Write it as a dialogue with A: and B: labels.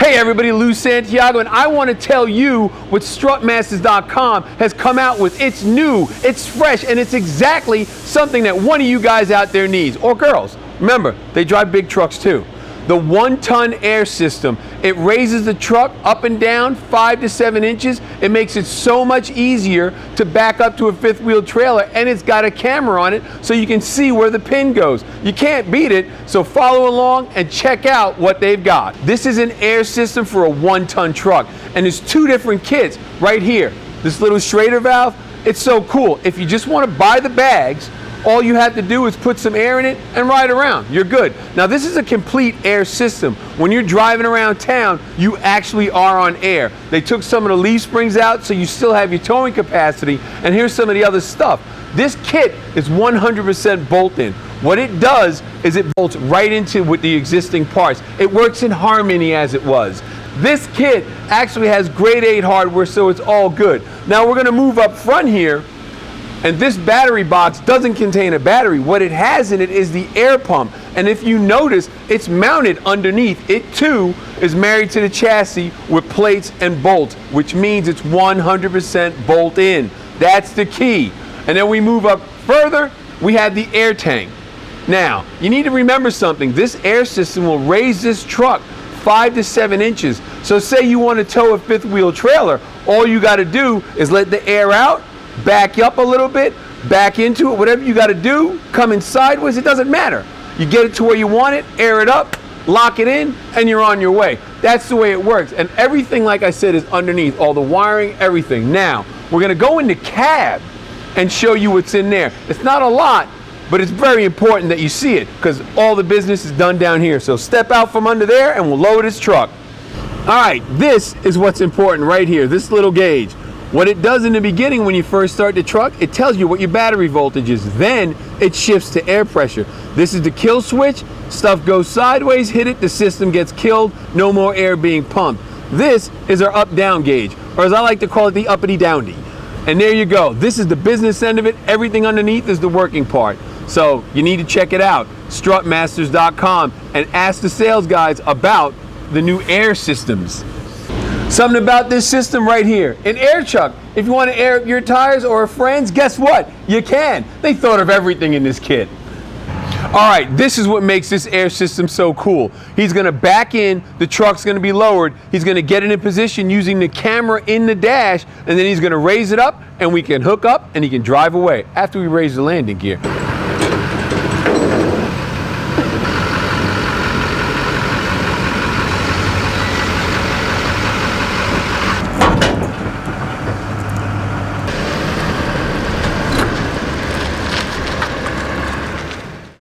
A: Hey everybody, Lou Santiago, and I want to tell you what Strutmasters.com has come out with. It's new, it's fresh, and it's exactly something that one of you guys out there needs, or girls. Remember, they drive big trucks too. The 1-ton air system. It raises the truck up and down 5 to 7 inches. It makes it so much easier to back up to a fifth wheel trailer, and it's got a camera on it so you can see where the pin goes. You can't beat it, so follow along and check out what they've got. This is an air system for a 1-ton truck, and there's 2 different kits right here. This little Schrader valve, it's so cool. If you just want to buy the bags, all you have to do is put some air in it and ride around. You're good. Now this is a complete air system. When you're driving around town, you actually are on air. They took some of the leaf springs out so you still have your towing capacity, and here's some of the other stuff. This kit is 100% bolt-in. What it does is it bolts right into with the existing parts. It works in harmony as it was. This kit actually has grade 8 hardware, so it's all good. Now we're gonna move up front here. And this battery box doesn't contain a battery. What it has in it is the air pump. And if you notice, it's mounted underneath. It too is married to the chassis with plates and bolts, which means it's 100% bolt in. That's the key. And then we move up further, we have the air tank. Now, you need to remember something. This air system will raise this truck 5 to 7 inches. So say you want to tow a fifth wheel trailer, all you got to do is let the air out, back up a little bit, back into it, whatever you got to do, coming sideways, it doesn't matter. You get it to where you want it, air it up, lock it in, and you're on your way. That's the way it works. And everything, like I said, is underneath, all the wiring, everything. Now, we're going to go in the cab and show you what's in there. It's not a lot, but it's very important that you see it because all the business is done down here. So step out from under there and we'll load this truck. All right, this is what's important right here, this little gauge. What it does in the beginning when you first start the truck, it tells you what your battery voltage is. Then it shifts to air pressure. This is the kill switch. Stuff goes sideways, hit it, the system gets killed, no more air being pumped. This is our up-down gauge, or as I like to call it, the uppity-downy. And there you go. This is the business end of it. Everything underneath is the working part. So you need to check it out, strutmasters.com, and ask the sales guys about the new air systems. Something about this system right here, an air chuck. If you want to air up your tires or a friend's, guess what? You can. They thought of everything in this kit. All right, this is what makes this air system so cool. He's gonna back in, the truck's gonna be lowered, he's gonna get it in position using the camera in the dash, and then he's gonna raise it up, and we can hook up, and he can drive away after we raise the landing gear.